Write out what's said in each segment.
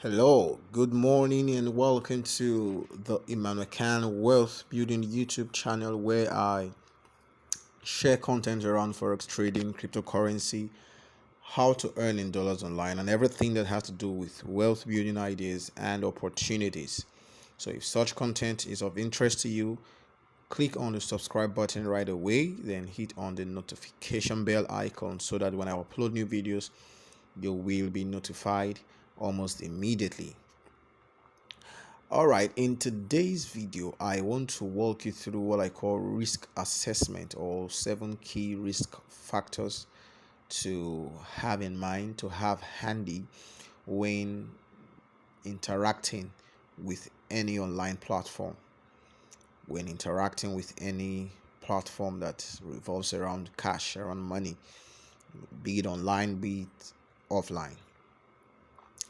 Hello, good morning, and welcome to the Emmanuel Can Wealth Building YouTube channel where I share content around forex trading, cryptocurrency, how to earn in dollars online, and everything that has to do with wealth building ideas and opportunities. So, if such content is of interest to you, click on the subscribe button right away, then hit on the notification bell icon so that when I upload new videos, you will be notified almost immediately. Alright, in today's video, I want to walk you through what I call risk assessment, or 7 key risk factors to have in mind, to have handy when interacting with any online platform, when interacting with any platform that revolves around cash, around money, be it online, be it offline.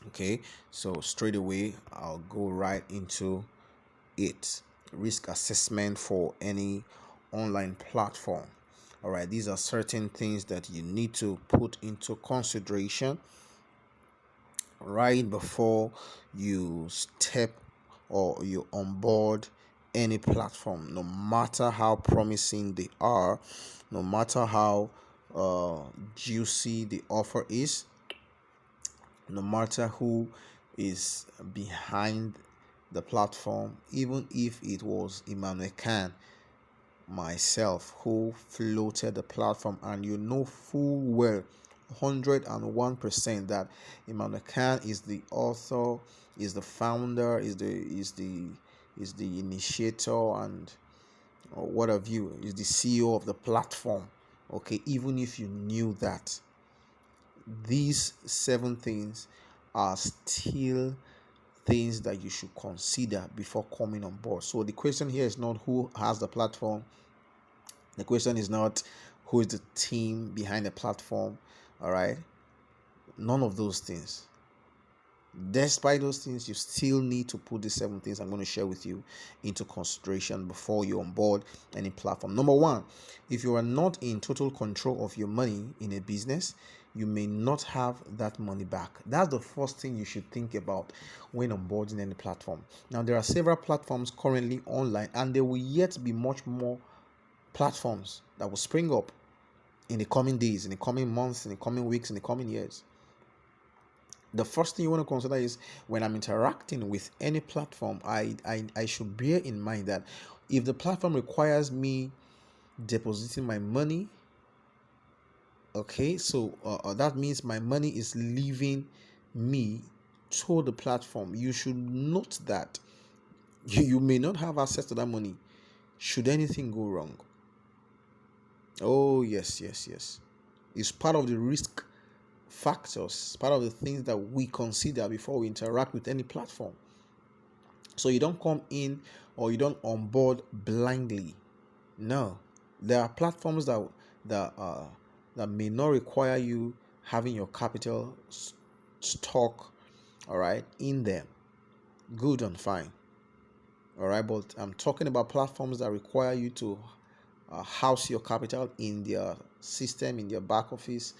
Okay, so straight away I'll go right into it. Risk assessment for any online platform. All right, these are certain things that you need to put into consideration right before you step or you onboard any platform, no matter how promising they are, no matter how juicy the offer is, no matter who is behind the platform, even if it was Emmanuel Khan myself who floated the platform, and you know full well 101% that Emmanuel Khan is the author, is the founder, is the initiator, and what have you, is the CEO of the platform. Okay, even if you knew that, these 7 things are still things that you should consider before coming on board. So the question here is not who has the platform. The question is not who is the team behind the platform. All right. None of those things. Despite those things, you still need to put the 7 things I'm going to share with you into consideration before you onboard any platform. Number 1, if you are not in total control of your money in a business, you may not have that money back. That's the first thing you should think about when onboarding any platform. Now, there are several platforms currently online, and there will yet be much more platforms that will spring up in the coming days, in the coming months, in the coming weeks, in the coming years. The first thing you want to consider is, when I'm interacting with any platform, I should bear in mind that if the platform requires me depositing my money, okay, so that means my money is leaving me to the platform. You should note that you may not have access to that money should anything go wrong. Oh yes, it's part of the risk factors, part of the things that we consider before we interact with any platform. So you don't come in or you don't onboard blindly. No, there are platforms that may not require you having your capital stock, all right, in them. Good and fine. All right, but I'm talking about platforms that require you to house your capital in their system, in their back office.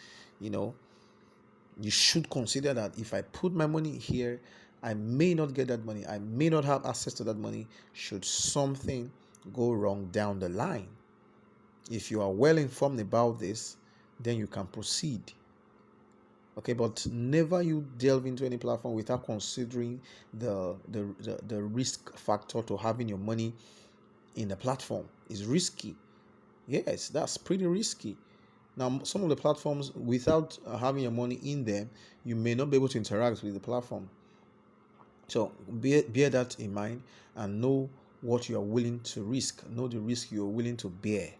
You should consider that if I put my money here, I may not get that money. I may not have access to that money should something go wrong down the line. If you are well informed about this, then you can proceed. Okay, but never you delve into any platform without considering the risk factor to having your money in the platform. Is risky. Yes, that's pretty risky. Now, some of the platforms, without having your money in them, you may not be able to interact with the platform. So bear that in mind and know what you are willing to risk. Know the risk you are willing to bear.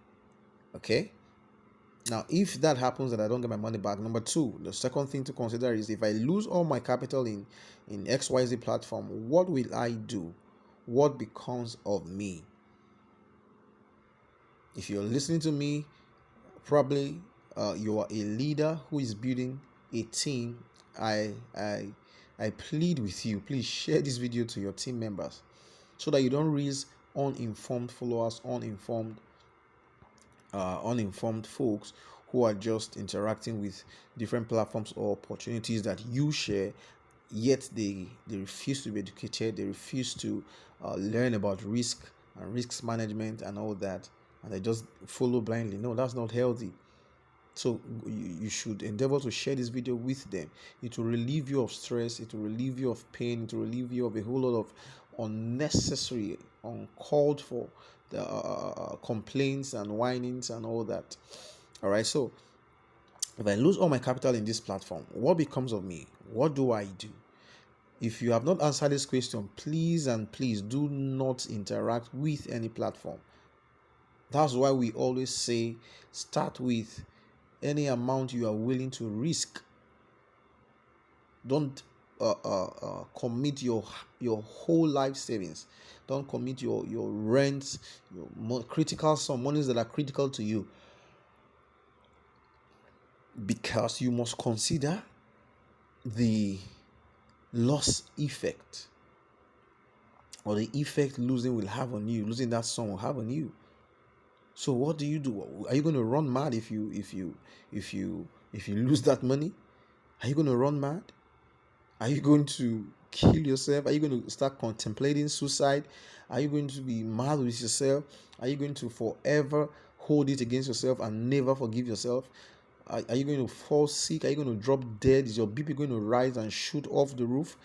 Okay? Now, if that happens and I don't get my money back, number 2, the second thing to consider is, if I lose all my capital in XYZ platform, what will I do? What becomes of me? If you're listening to me, probably you are a leader who is building a team. I plead with you, please share this video to your team members so that you don't raise uninformed followers, uninformed folks who are just interacting with different platforms or opportunities that you share yet they refuse to be educated, they refuse to learn about risk and risks management and all that, and they just follow blindly. No, that's not healthy. So you should endeavor to share this video with them. It will relieve you of stress, it will relieve you of pain, it will relieve you of a whole lot of unnecessary, uncalled for complaints and whinings and all that. All right, so if I lose all my capital in this platform, what becomes of me? What do I do? If you have not answered this question, please and please do not interact with any platform. That's why we always say start with any amount you are willing to risk. Don't commit your whole life savings. Don't commit your rent, your critical sum, monies that are critical to you, because you must consider the loss effect, or the effect losing will have on you, losing that sum will have on you. So what do? Are you going to run mad if you lose that money? Are you going to run mad? Are you going to kill yourself? Are you going to start contemplating suicide? Are you going to be mad with yourself? Are you going to forever hold it against yourself and never forgive yourself? Are you going to fall sick? Are you going to drop dead? Is your BP going to rise and shoot off the roof?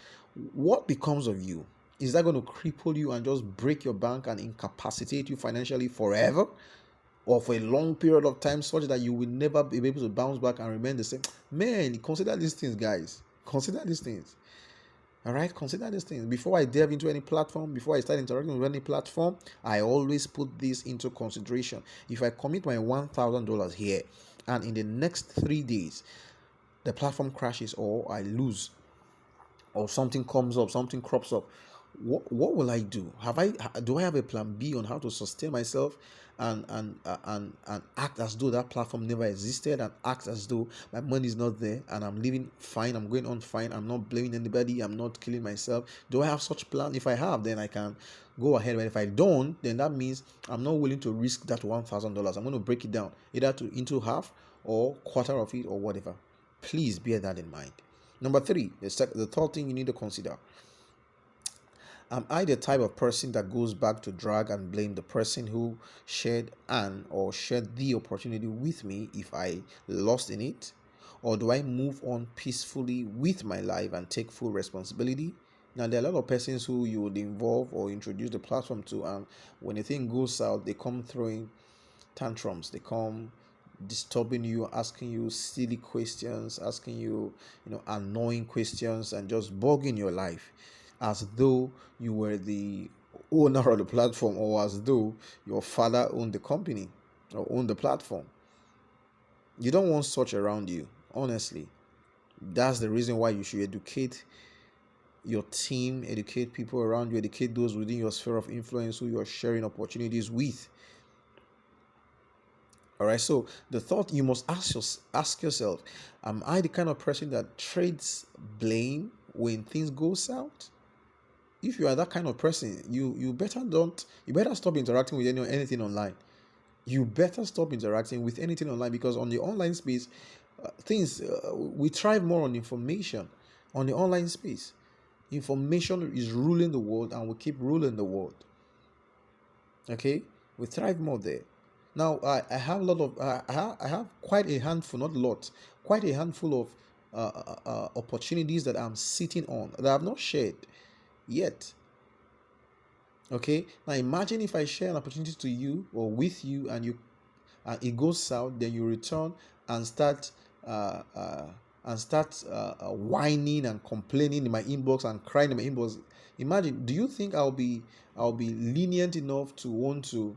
What becomes of you? Is that going to cripple you and just break your bank and incapacitate you financially forever? Or for a long period of time, such that you will never be able to bounce back and remain the same? Man, consider these things, guys. Consider these things. All right, consider these things. Before I delve into any platform, before I start interacting with any platform, I always put this into consideration. If I commit my $1,000 here, and in the next 3 days, the platform crashes or I lose, or something comes up, something crops up, what will I do? Do I have a plan B on how to sustain myself and act as though that platform never existed, and act as though my money is not there and I'm living fine, I'm going on fine, I'm not blaming anybody, I'm not killing myself? Do I have such plan? If I have, then I can go ahead. But if I don't, then that means I'm not willing to risk that $1,000. I'm going to break it down either into half or quarter of it or whatever. Please bear that in mind. Number three, the third thing you need to consider: am I the type of person that goes back to drag and blame the person who shared the opportunity with me if I lost in it? Or do I move on peacefully with my life and take full responsibility? Now, there are a lot of persons who you would involve or introduce the platform to, and when the thing goes south, they come throwing tantrums. They come disturbing you, asking you silly questions, asking you, annoying questions, and just bugging your life, as though you were the owner of the platform, or as though your father owned the company or owned the platform. You don't want such around you, honestly. That's the reason why you should educate your team, educate people around you, educate those within your sphere of influence who you're sharing opportunities with. All right, so the thought you must ask yourself: am I the kind of person that trades blame when things go south? If you are that kind of person, you better stop interacting with anything online. You better stop interacting with anything online, because on the online space, we thrive more on information. On the online space, information is ruling the world, and we keep ruling the world. Okay, we thrive more there. Now, I have a lot of I have quite a handful, not a lot, quite a handful of opportunities that I'm sitting on that I have not shared yet. Okay, now imagine if I share an opportunity to you or with you, and it goes south, then you return and start whining and complaining in my inbox and crying in my inbox. Imagine, do you think I'll be lenient enough to want to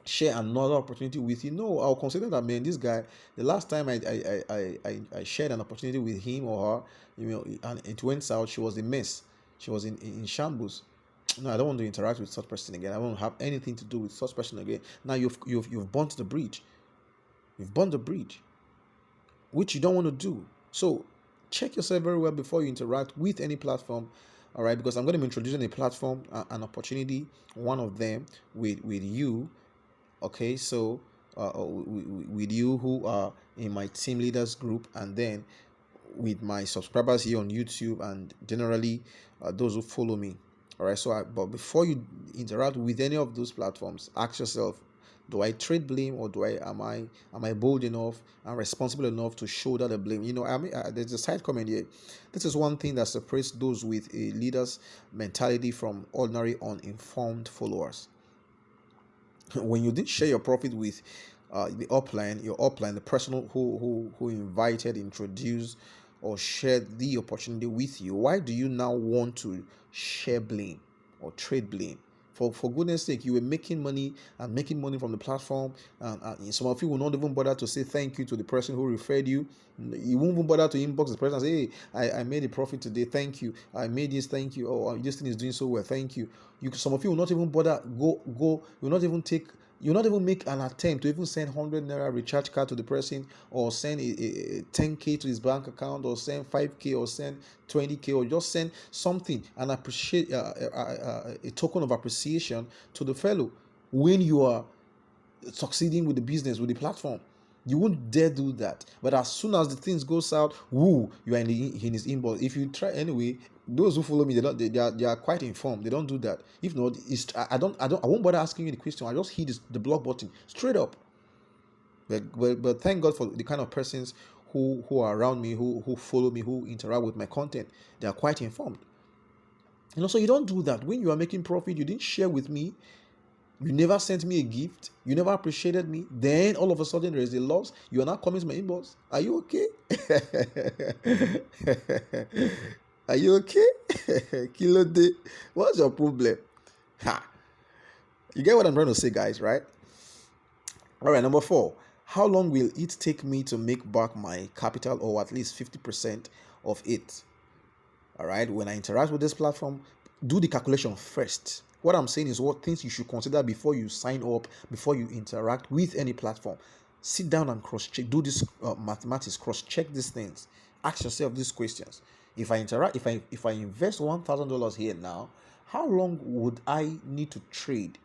share another opportunity with you? No, I'll consider that, man, this guy, the last time I shared an opportunity with him or her, and it went south, she was a mess. She was in shambles. No, I don't want to interact with such person again. I won't have anything to do with such person again. Now you've burnt the bridge. You've burnt the bridge, which you don't want to do. So check yourself very well before you interact with any platform. All right, because I'm going to be introducing a platform, an opportunity, one of them with you. Okay, so with you who are in my team leaders group, and then with my subscribers here on YouTube and generally those who follow me. All right. But before you interact with any of those platforms, ask yourself: do I trade blame, or am I bold enough and responsible enough to shoulder the blame? There's a side comment here. This is one thing that separates those with a leader's mentality from ordinary uninformed followers. When you did share your profit with your upline, the person who invited, introduced, or shared the opportunity with you, why do you now want to share blame or trade blame? For goodness sake, you were making money from the platform, and some of you will not even bother to say thank you to the person who referred you. You won't even bother to inbox the person and say, hey, I made a profit today, thank you. I made this, thank you. Oh, this thing is doing so well, thank you. Some of you will not even bother will not even take you not even make an attempt to even send 100 naira recharge card to the person, or send a 10k to his bank account, or send 5k, or send 20k, or just send something and appreciate a token of appreciation to the fellow when you are succeeding with the business, with the platform. You won't dare do that. But as soon as the things go south, woo, you are in his inbox. If you try anyway, those who follow me, they are quite informed. They don't do that. If not, I won't bother asking you the question. I just hit the block button straight up. But thank God for the kind of persons who are around me, who follow me, who interact with my content. They are quite informed. So you don't do that. When you are making profit, you didn't share with me. You never sent me a gift. You never appreciated me. Then all of a sudden there is a loss. You are now coming to my inbox. Are you okay? Are you okay? Kilo day. What's your problem? Ha. You get what I'm trying to say, guys, right? All right, number 4. How long will it take me to make back my capital, or at least 50% of it? All right, when I interact with this platform, do the calculation first. What I'm saying is what things you should consider before you sign up, before you interact with any platform. Sit down and cross-check. Do this mathematics. Cross-check these things. Ask yourself these questions. If I invest $1,000 here now, how long would I need to trade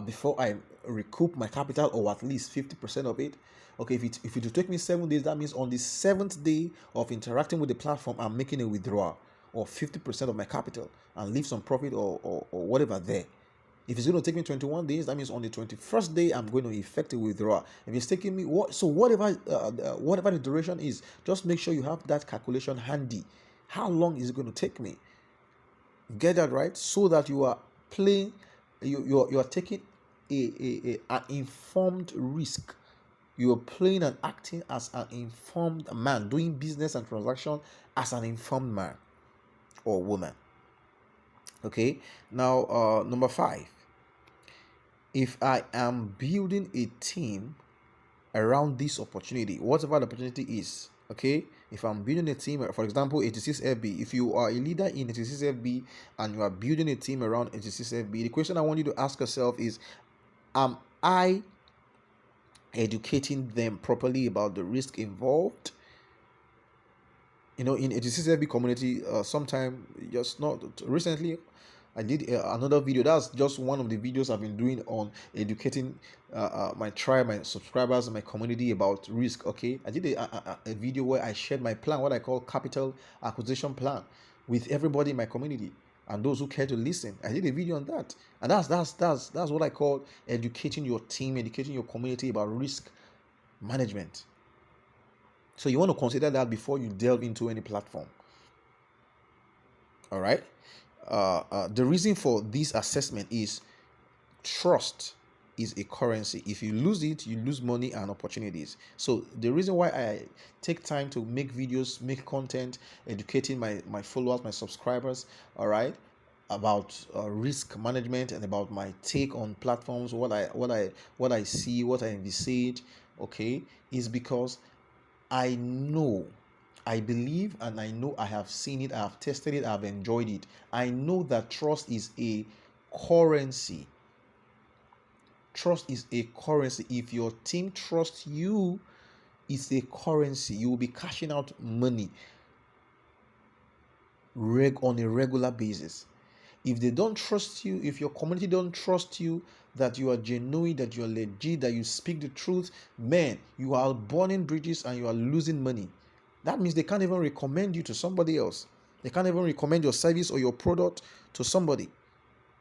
before I recoup my capital, or at least 50% of it? Okay, if it will take me 7 days, that means on the 7th day of interacting with the platform, I'm making a withdrawal of 50% of my capital and leave some profit or whatever there. If it's going to take me 21 days, that means on the 21st day, I'm going to effect a withdrawal. If it's taking me whatever the duration is, just make sure you have that calculation handy. How long is it going to take me? Get that right, so that you are playing, you are taking an informed risk. You are playing and acting as an informed man, doing business and transaction as an informed man or woman. Okay, now number 5. If I am building a team around this opportunity, whatever the opportunity is, okay, if I'm building a team, for example, 86FB, if you are a leader in 86FB and you are building a team around 86FB, the question I want you to ask yourself is, am I educating them properly about the risk involved? In 86FB community, sometime just not recently, I did another video. That's just one of the videos I've been doing on educating my tribe, my subscribers, my community about risk. Okay, I did a video where I shared my plan, what I call capital acquisition plan, with everybody in my community and those who care to listen. I did a video on that, and that's what I call educating your team, educating your community about risk management. So you want to consider that before you delve into any platform. All right. The reason for this assessment is trust is a currency. If you lose it, you lose money and opportunities. So the reason why I take time to make videos, make content, educating my followers, my subscribers, all right, about risk management and about my take on platforms, what I see, what I envisage, okay, is because I know, I believe, and I know, I have seen it, I have tested it, I have enjoyed it. I know that trust is a currency. Trust is a currency. If your team trusts you, it's a currency. You will be cashing out money on a regular basis. If they don't trust you, if your community don't trust you, that you are genuine, that you are legit, that you speak the truth, man, you are burning bridges and you are losing money. That means they can't even recommend you to somebody else. They can't even recommend your service or your product to somebody.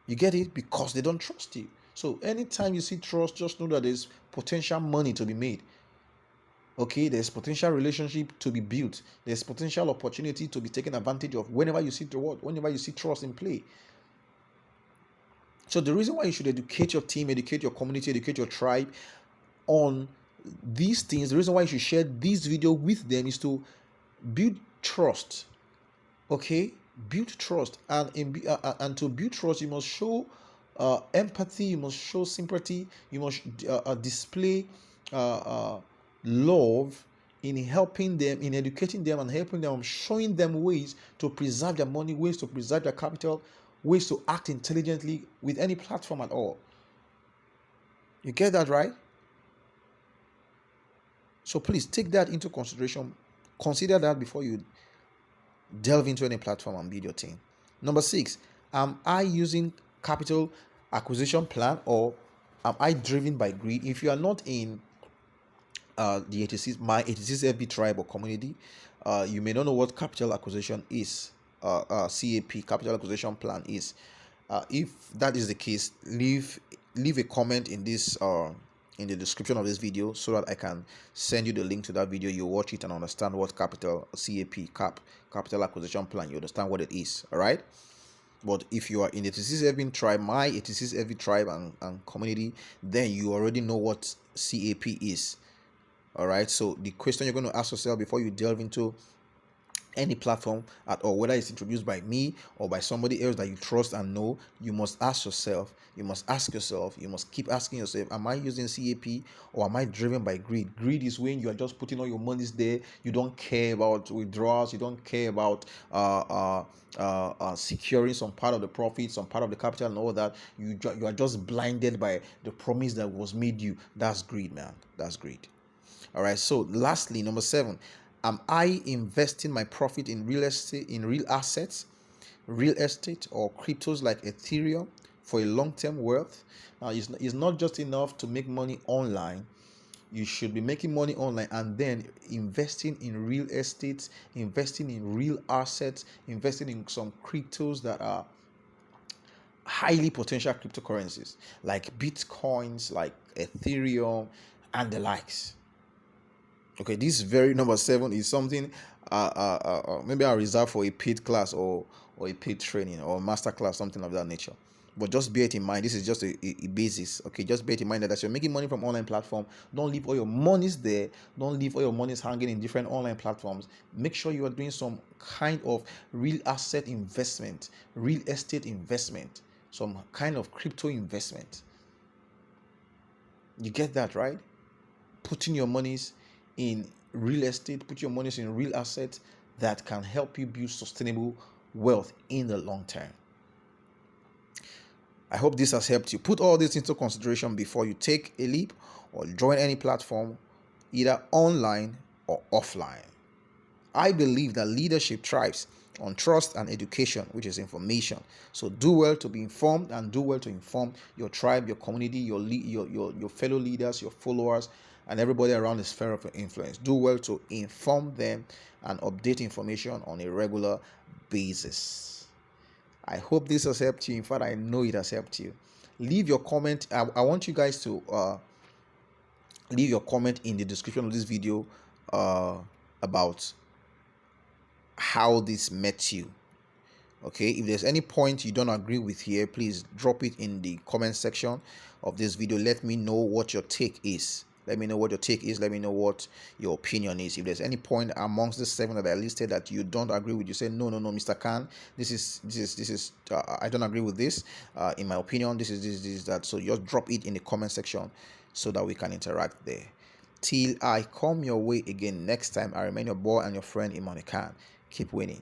You get it? Because they don't trust you. So anytime you see trust, just know that there's potential money to be made. Okay, there's potential relationship to be built. There's potential opportunity to be taken advantage of whenever you see the word, whenever you see trust in play. So the reason why you should educate your team, educate your community, educate your tribe on these things, the reason why you should share this video with them is to build trust. Okay, build trust, and to build trust, you must show empathy, you must show sympathy, you must display uh, uh, love in helping them, in educating them and helping them, showing them ways to preserve their money, ways to preserve their capital, ways to act intelligently with any platform at all. You get that, right? So please take that into consideration. Consider that before you delve into any platform and build your team. Number 6, am I using capital acquisition plan, or am I driven by greed? If you are not in the 86 my 86 FB tribe or community, you may not know what capital acquisition is. CAP, capital acquisition plan, is. If that is the case, leave a comment in this in the description of this video, so that I can send you the link to that video. You watch it and understand what capital acquisition plan, you understand what it is. All right. But if you are in the 86 FB tribe, my 86 FB tribe and community, then you already know what CAP is. All right. So the question you're going to ask yourself before you delve into any platform at all, whether it's introduced by me or by somebody else that you trust and know, you must ask yourself, you must keep asking yourself, am I using CAP, or am I driven by greed? Greed is when you are just putting all your monies there. You don't care about withdrawals. You don't care about securing some part of the profit, some part of the capital, and all that. You are just blinded by the promise that was made you. That's greed, man. That's greed. All right. So lastly, number 7, am I investing my profit in real estate, in real assets, real estate or cryptos like Ethereum for a long-term wealth? Now, it's not just enough to make money online. You should be making money online and then investing in real estate, investing in real assets, investing in some cryptos that are highly potential cryptocurrencies like Bitcoins, like Ethereum, and the likes. Okay, this very number 7 is something maybe I'll reserve for a paid class, or a paid training or master class, something of that nature. But just bear it in mind, this is just a basis. Okay, just bear it in mind that as you're making money from online platform, don't leave all your monies there. Don't leave all your monies hanging in different online platforms. Make sure you are doing some kind of real asset investment, real estate investment, some kind of crypto investment. You get that, right? Putting your monies in real estate, put your monies in real assets that can help you build sustainable wealth in the long term. I hope this has helped you. Put all this into consideration before you take a leap or join any platform, either online or offline. I believe that leadership thrives on trust and education, which is information. So do well to be informed, and do well to inform your tribe, your community, your fellow leaders, your followers, and everybody around the sphere of influence. Do well to inform them and update information on a regular basis. I hope this has helped you. In fact, I know it has helped you. Leave your comment. I want you guys to leave your comment in the description of this video about how this met you. Okay, if there's any point you don't agree with here, please drop it in the comment section of this video. Let me know what your take is. Let me know what your take is. Let me know what your opinion is. If there's any point amongst the 7 that I listed that you don't agree with, you say no, Mr. Khan, this is I don't agree with this. In my opinion, this is that. So just drop it in the comment section so that we can interact there. Till I come your way again next time, I remain your boy and your friend Imani Khan. Keep winning.